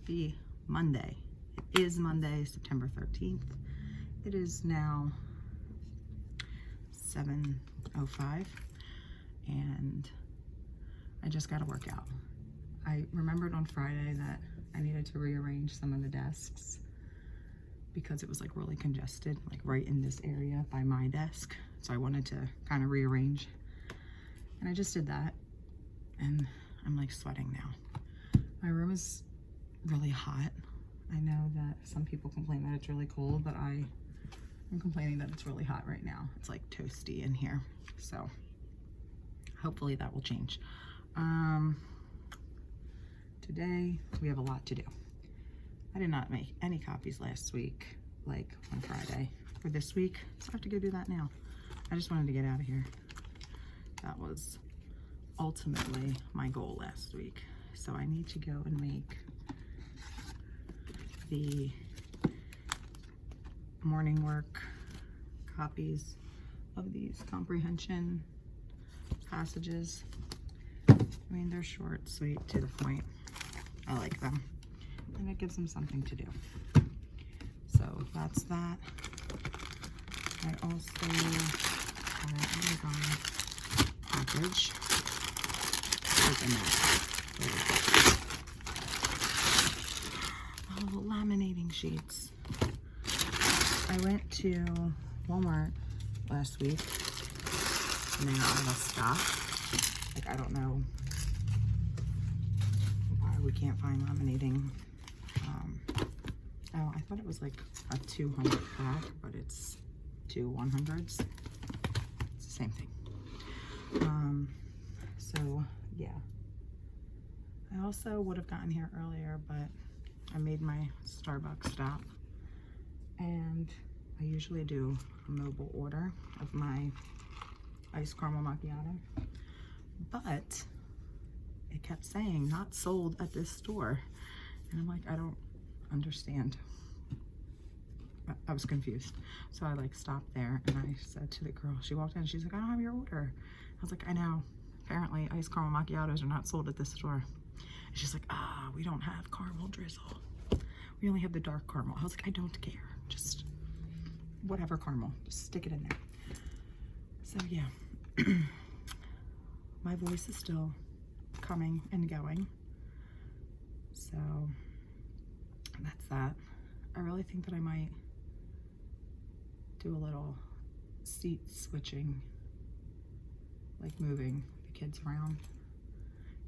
the Monday. It is Monday, September 13th. It is now 7:05 and I just got to work out. I remembered on Friday that I needed to rearrange some of the desks because it was like really congested, like right in this area by my desk. So I wanted to kind of rearrange, and I just did that, and I'm like sweating now. My room is really hot. I know that some people complain that it's really cold, but I'm complaining that it's really hot right now. It's like toasty in here, so hopefully that will change. Today we have a lot to do. I did not make any copies last week, like on Friday, for this week, so I have to go do that now. I just wanted to get out of here. That was ultimately my goal last week. So I need to go and make the morning work copies of these comprehension passages. I mean, they're short, sweet, to the point. I like them, and it gives them something to do. So that's that. I also got an Amazon package. Open that. Oh, laminating sheets. I went to Walmart last week, and they all have stock. Like, I don't know why we can't find laminating. Oh, I thought it was like a 200 pack, but it's 2 100s. It's the same thing. So yeah. I also would have gotten here earlier, but I made my Starbucks stop, and I usually do a mobile order of my iced caramel macchiato, but it kept saying not sold at this store, and I'm like, I don't understand. I was confused, so I like stopped there and I said to the girl, she walked in, she's like, I don't have your order. I was like, I know, apparently iced caramel macchiatos are not sold at this store. And she's like, we don't have caramel drizzle, we only have the dark caramel. I was like, I don't care, just whatever caramel, just stick it in there. So yeah, my voice is still coming and going, so that's that. I really think that I might do a little seat switching, like moving the kids around.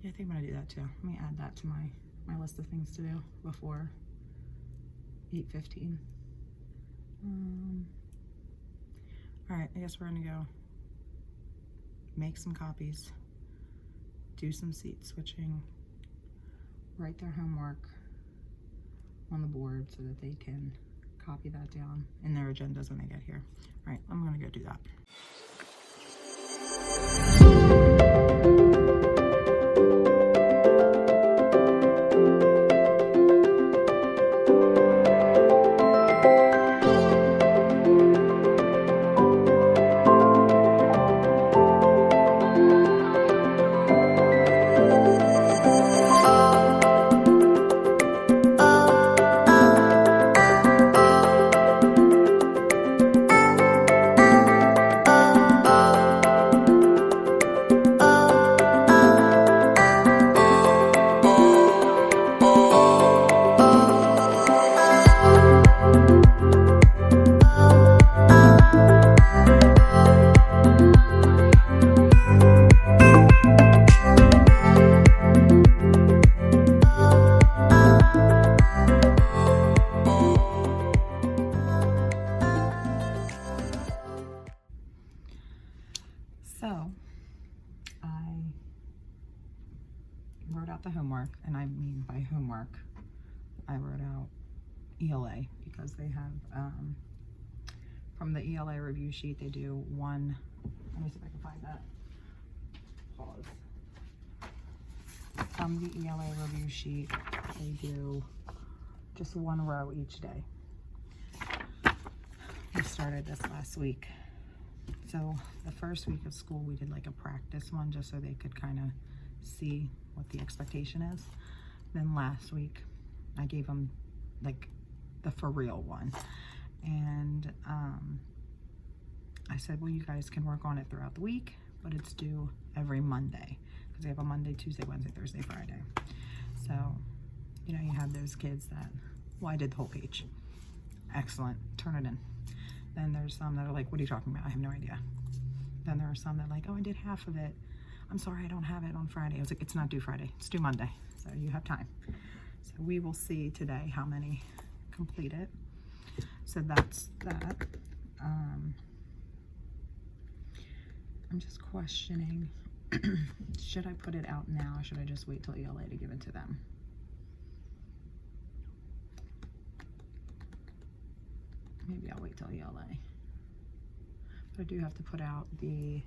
Yeah, I think I'm gonna do that too. Let me add that to my list of things to do before 8:15. All right, I guess we're gonna go make some copies, do some seat switching, write their homework on the board so that they can copy that down in their agendas when they get here. All right, I'm gonna go do that. So I wrote out the homework, and I mean by homework, I wrote out ELA, because they have, from the ELA review sheet, they do one, let me see if I can find that, pause. From the ELA review sheet, they do just one row each day. We started this last week. So the first week of school, we did like a practice one just so they could kind of see what the expectation is. Then last week, I gave them like the for real one. And I said, well, you guys can work on it throughout the week, but it's due every Monday because they have a Monday, Tuesday, Wednesday, Thursday, Friday. So, you know, you have those kids that, well, I did the whole page. Excellent, turn it in. Then there's some that are like, what are you talking about? I have no idea. Then there are some that are like, oh, I did half of it. I'm sorry, I don't have it on Friday. I was like, it's not due Friday, it's due Monday. So you have time. So we will see today how many complete it. So that's that. I'm just questioning, should I put it out now or should I just wait till ELA to give it to them? Maybe I'll wait till ELA. But I do have to put out the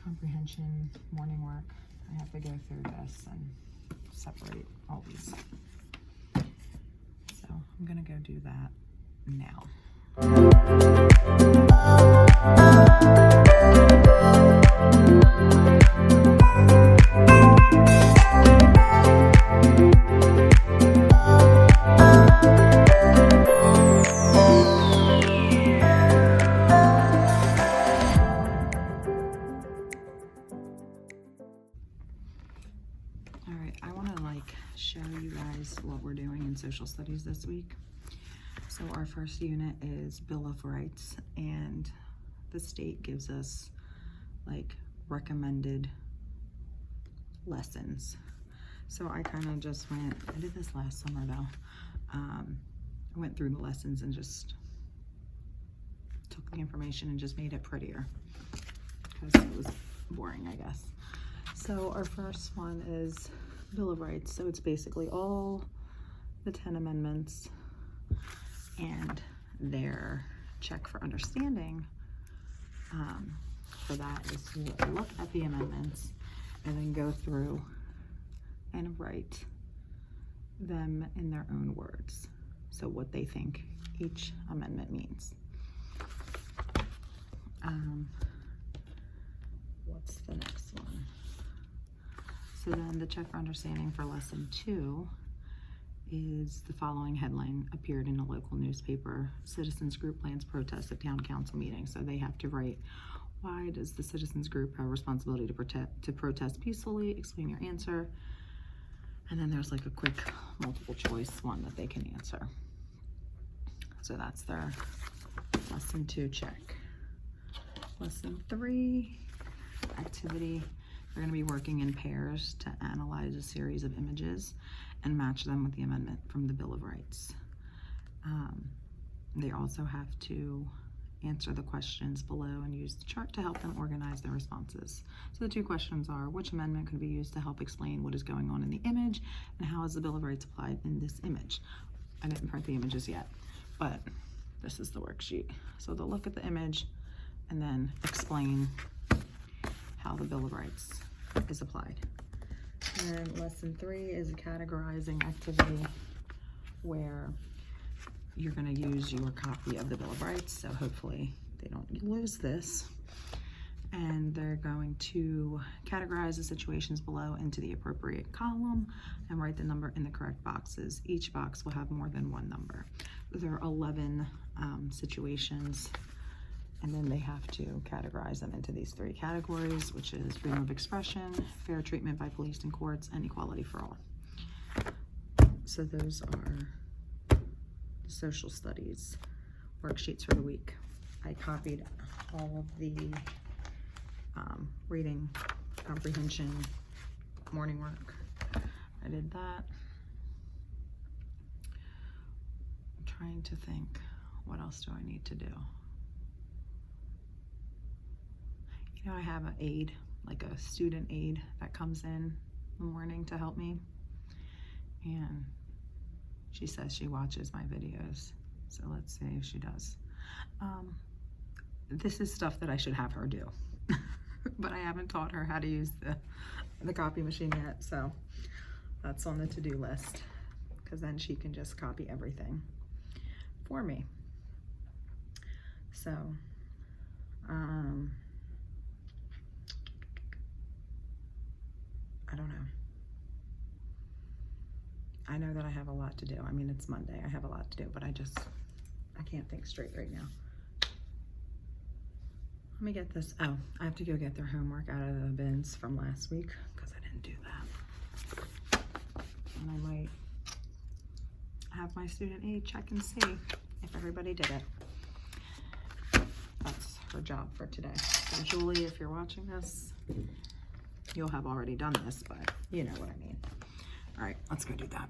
comprehension morning work. I have to go through this and separate all these. So I'm gonna go do that now. Show you guys what we're doing in social studies this week. So our first unit is Bill of Rights, and the state gives us like recommended lessons. So I kind of just went, I did this last summer though. I went through the lessons and just took the information and just made it prettier because it was boring, I guess. So our first one is Bill of Rights. So it's basically all the 10 amendments and their check for understanding for that is to look at the amendments and then go through and write them in their own words. So what they think each amendment means. What's the next one? So then the check for understanding for lesson 2 is the following headline appeared in a local newspaper. Citizens group plans protest at town council meeting. So they have to write, why does the citizens group have a responsibility to protest peacefully? Explain your answer. And then there's like a quick multiple choice one that they can answer. So that's their lesson 2 check. Lesson 3 activity. They're going to be working in pairs to analyze a series of images and match them with the amendment from the Bill of Rights. They also have to answer the questions below and use the chart to help them organize their responses. So the 2 questions are, which amendment could be used to help explain what is going on in the image, and how is the Bill of Rights applied in this image? I didn't print the images yet, but this is the worksheet. So they'll look at the image and then explain how the Bill of Rights is applied. And lesson 3 is a categorizing activity where you're going to use your copy of the Bill of Rights, so hopefully they don't lose this. And they're going to categorize the situations below into the appropriate column and write the number in the correct boxes. Each box will have more than one number. There are 11 situations, and then they have to categorize them into these 3 categories, which is freedom of expression, fair treatment by police and courts, and equality for all. So those are the social studies worksheets for the week. I copied all of the reading comprehension morning work. I did that. I'm trying to think, what else do I need to do? You know, I have an aide, like a student aide that comes in the morning to help me, and she says she watches my videos, so let's see if she does. This is stuff that I should have her do, but I haven't taught her how to use the copy machine yet, so that's on the to-do list, because then she can just copy everything for me. So, I don't know. I know that I have a lot to do. I mean, it's Monday. I have a lot to do, but I can't think straight right now. Let me get this. Oh, I have to go get their homework out of the bins from last week because I didn't do that. And I might have my student aide check and see if everybody did it. That's her job for today. So Julie, if you're watching this, you'll have already done this, but you know what I mean. All right, let's go do that.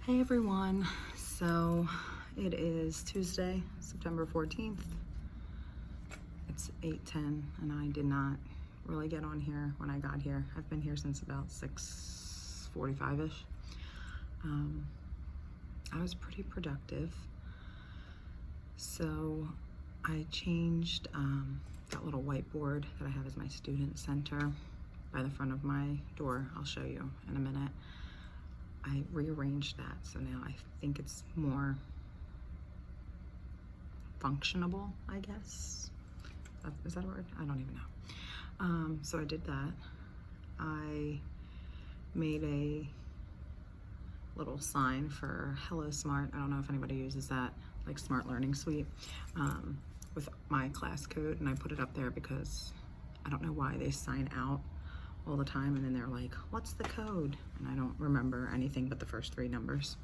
Hey everyone, so it is Tuesday, September 14th. It's 8:10 and I did not really get on here when I got here. I've been here since about 6:45-ish. I was pretty productive. So I changed that little whiteboard that I have as my student center by the front of my door. I'll show you in a minute. I rearranged that, so now I think it's more functionable, I guess. Is that a word? I don't even know. So I did that. I made a little sign for Hello Smart. I don't know if anybody uses that, like Smart Learning Suite, with my class code, and I put it up there because I don't know why they sign out all the time and then they're like, what's the code? And I don't remember anything but the first 3 numbers.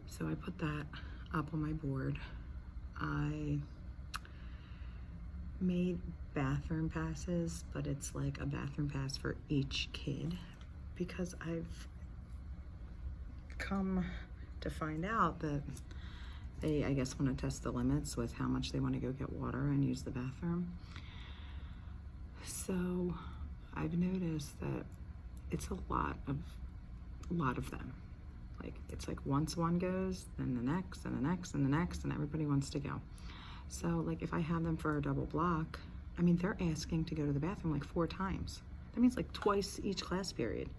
So I put that up on my board. I made bathroom passes, but it's like a bathroom pass for each kid because I've come to find out that they, I guess, want to test the limits with how much they want to go get water and use the bathroom. So I've noticed that it's a lot of them. Like, it's like once one goes, then the next, and the next, and the next, and everybody wants to go. So, like, if I have them for a double block, I mean, they're asking to go to the bathroom like 4 times. That means like twice each class period.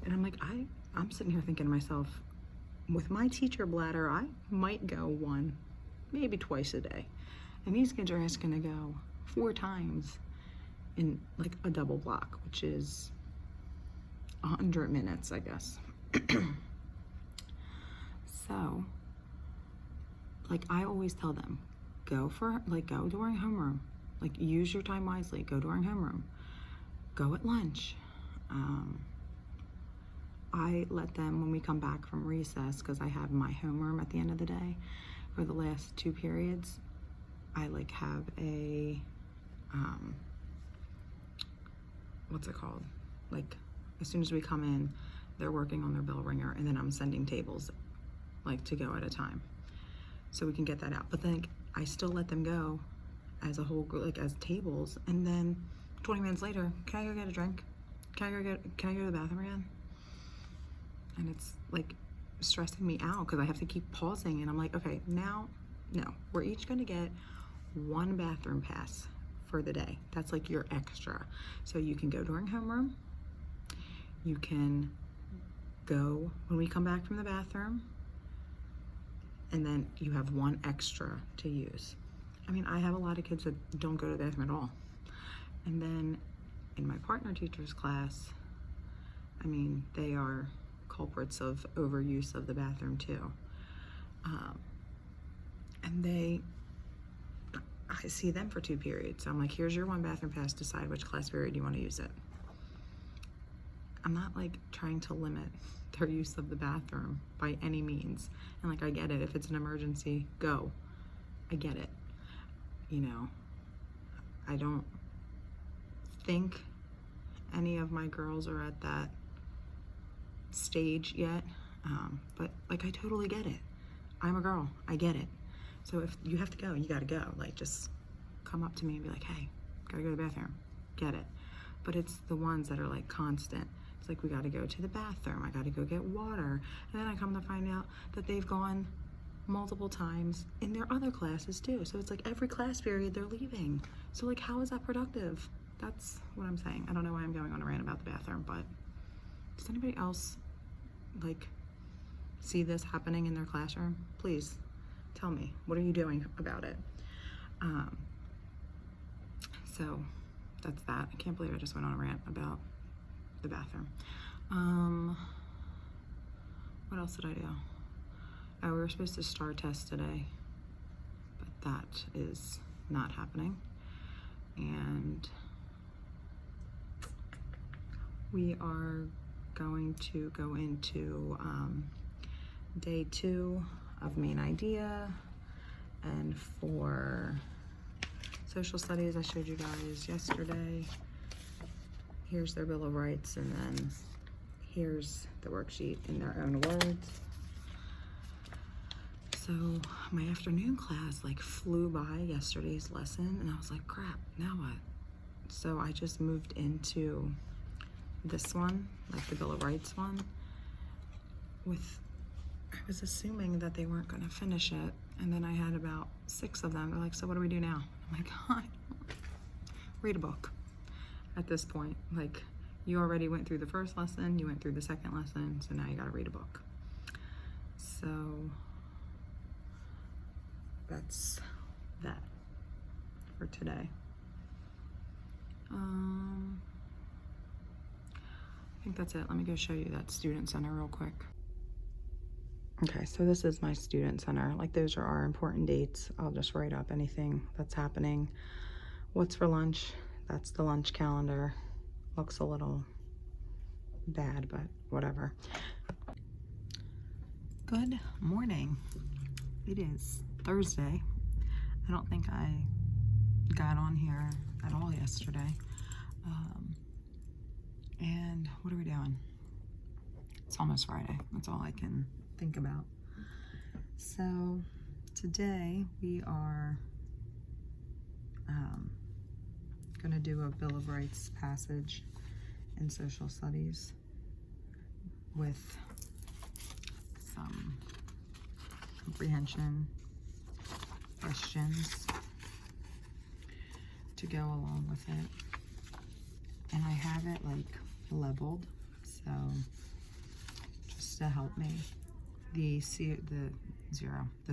And I'm like, I'm sitting here thinking to myself, with my teacher bladder, I might go 1, maybe twice a day. And these kids are asking to go 4 times in like a double block, which is 100 minutes, I guess. So, like, I always tell them, go during homeroom. Like, use your time wisely. Go during homeroom. Go at lunch. I let them, when we come back from recess, because I have my homeroom at the end of the day, for the last 2 periods, I like have a, what's it called? Like, as soon as we come in, they're working on their bell ringer, and then I'm sending tables, like, to go at a time, so we can get that out. But then I still let them go as a whole group, like as tables, and then 20 minutes later, can I go get a drink? Can I go to the bathroom again? And it's like stressing me out because I have to keep pausing, and I'm like, okay, now, no, we're each gonna get 1 bathroom pass for the day. That's like your extra. So you can go during homeroom. You can go when we come back from the bathroom, and then you have 1 extra to use. I mean, I have a lot of kids that don't go to the bathroom at all. And then in my partner teacher's class, I mean, they are culprits of overuse of the bathroom too. And I see them for 2 periods. So I'm like, here's your 1 bathroom pass, decide which class period you want to use it. I'm not like trying to limit their use of the bathroom by any means. And like, I get it. If it's an emergency, go. I get it. You know, I don't think any of my girls are at that stage yet, but like I totally get it. I'm a girl, I get it. So if you have to go, you gotta go. Like, just come up to me and be like, hey, gotta go to the bathroom. Get it. But it's the ones that are like constant. It's like, we gotta go to the bathroom, I gotta go get water. And then I come to find out that they've gone multiple times in their other classes too. So it's like every class period they're leaving. So like, how is that productive? That's what I'm saying. I don't know why I'm going on a rant about the bathroom, but does anybody else like see this happening in their classroom? Please tell me, what are you doing about it? So that's that. I can't believe I just went on a rant about the bathroom. What else did I do? Oh, we were supposed to STAR test today, but that is not happening. And we are going to go into day 2 of main idea. And for social studies, I showed you guys yesterday. Here's their Bill of Rights, and then here's the worksheet in their own words. So my afternoon class like flew by yesterday's lesson, and I was like, crap, now what? So I just moved into this one, like the Bill of Rights one, I was assuming that they weren't gonna finish it, and then I had about 6 of them. They're like, so what do we do now? I'm like, read a book at this point. Like, you already went through the first lesson, you went through the second lesson, so now you gotta read a book. So that's that for today. I think that's it. Let me go show you that student center real quick. Okay, so this is my student center. Like, those are our important dates. I'll just write up anything that's happening. What's for lunch? That's the lunch calendar. Looks a little bad, but whatever. Good morning. It is Thursday. I don't think I got on here at all yesterday. And what are we doing? It's almost Friday. That's all I can think about. So today we are going to do a Bill of Rights passage in social studies with some comprehension questions to go along with it. And I have it like leveled, so just to help me. The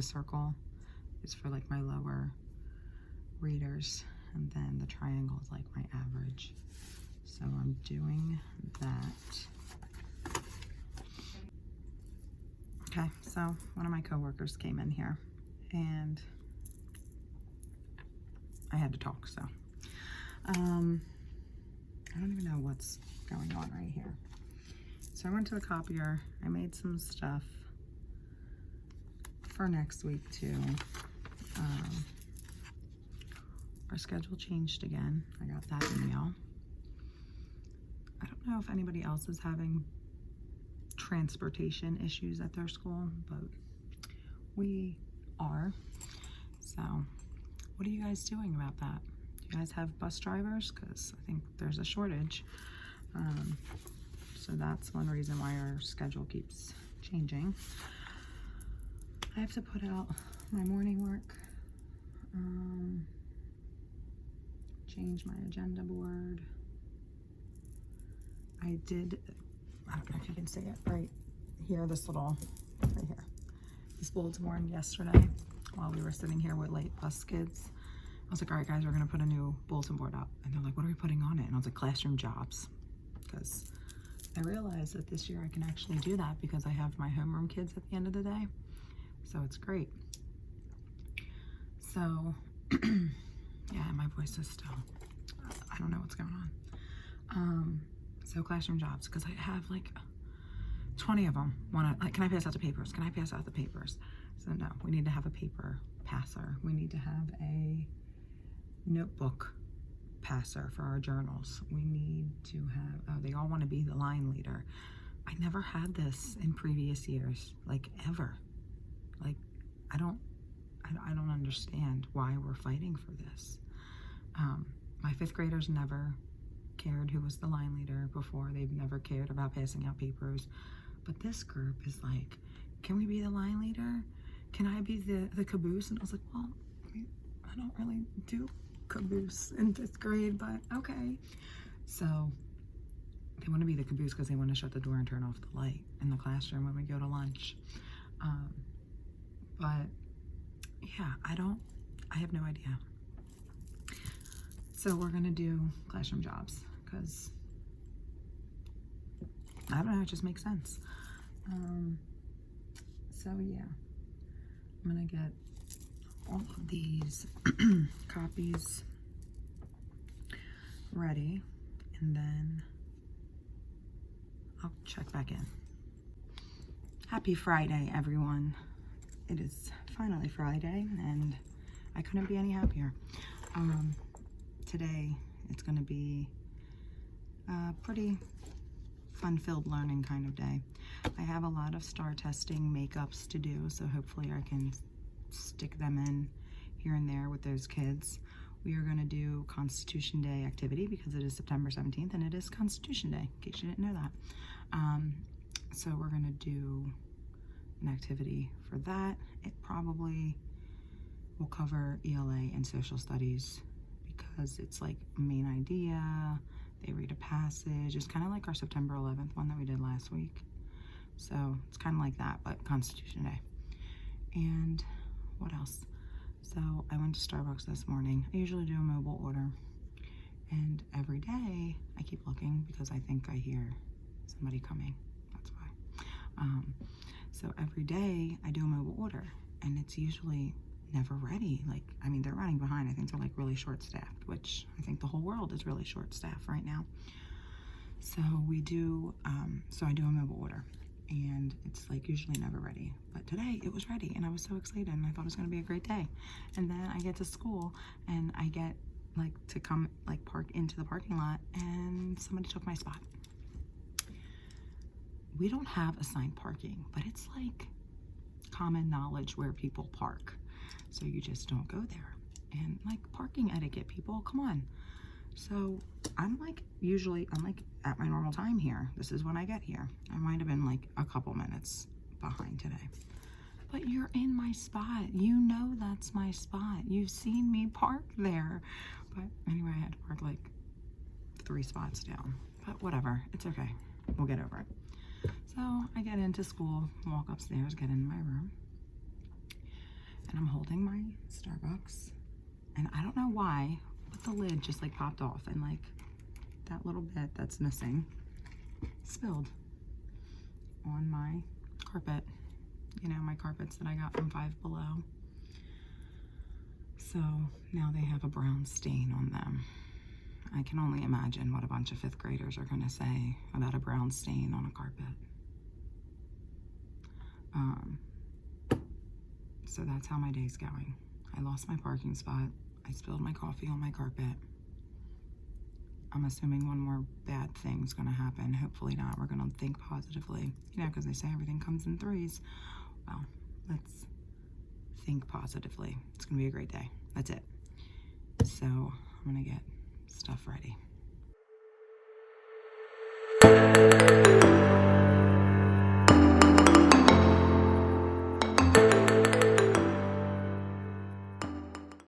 circle is for like my lower readers, and then the triangle is like my average. So I'm doing that. Okay, so one of my coworkers came in here and I had to talk, so I don't even know what's going on right here. So I went to the copier, I made some stuff for next week too. Our schedule changed again. I got that email. I don't know if anybody else is having transportation issues at their school, but we are. So what are you guys doing about that? Do you guys have bus drivers? Because I think there's a shortage. So that's one reason why our schedule keeps changing. I have to put out my morning work, change my agenda board. I don't know if you can see it right here, right here. This bulletin board yesterday while we were sitting here with late bus kids. I was like, all right guys, we're gonna put a new bulletin board up. And they're like, what are we putting on it? And I was like, classroom jobs. Because I realized that this year I can actually do that because I have my homeroom kids at the end of the day. So it's great. So, yeah, my voice is still, I don't know what's going on. So classroom jobs, because I have like 20 of them. Can I pass out the papers? Can I pass out the papers? So no, we need to have a paper passer. We need to have a notebook passer for our journals. We need to have, oh, they all want to be the line leader. I never had this in previous years, like ever. Like, I don't understand why we're fighting for this. My 5th graders never cared who was the line leader before. They've never cared about passing out papers. But this group is like, can we be the line leader? Can I be the caboose? And I was like, well, I don't really do caboose in 5th grade, but okay. So they want to be the caboose because they want to shut the door and turn off the light in the classroom when we go to lunch. But yeah, I have no idea. So we're gonna do classroom jobs because I don't know, it just makes sense. So yeah, I'm gonna get all of these copies ready, and then I'll check back in. Happy Friday, everyone. It is finally Friday, and I couldn't be any happier. Today, it's gonna be a pretty fun-filled learning kind of day. I have a lot of STAR testing makeups to do, so hopefully I can stick them in here and there with those kids. We are gonna do Constitution Day activity because it is September 17th and it is Constitution Day, in case you didn't know that. So we're gonna do an activity for that. It probably will cover ELA and social studies because it's like main idea, they read a passage. It's kind of like our September 11th one that we did last week. So it's kind of like that, but Constitution Day. And what else? So I went to Starbucks this morning. I usually do a mobile order, and every day I keep looking because I think I hear somebody coming. That's why. So every day I do a mobile order, and it's usually never ready. Like, I mean, they're running behind. I think they're like really short-staffed, which I think the whole world is really short-staffed right now. So we do, so I do a mobile order, and it's like usually never ready. But today it was ready, and I was so excited, and I thought it was gonna be a great day. And then I get to school, and I get like to come like park into the parking lot, and somebody took my spot. We don't have assigned parking, but it's like common knowledge where people park. So you just don't go there. And like parking etiquette, people, come on. So I'm like at my normal time here. This is when I get here. I might have been like a couple minutes behind today. But you're in my spot. You know that's my spot. You've seen me park there. But anyway, I had to park like 3 spots down. But whatever, it's okay. We'll get over it. So I get into school, walk upstairs, get into my room, and I'm holding my Starbucks, and I don't know why, but the lid just like popped off, and like that little bit that's missing spilled on my carpet. You know, my carpets that I got from Five Below. So now they have a brown stain on them. I can only imagine what a bunch of 5th graders are gonna say about a brown stain on a carpet. So that's how my day's going. I lost my parking spot. I spilled my coffee on my carpet. I'm assuming one more bad thing's gonna happen. Hopefully not. We're gonna think positively. You know, because they say everything comes in 3s. Well, let's think positively. It's gonna be a great day. That's it. So I'm gonna get stuff ready.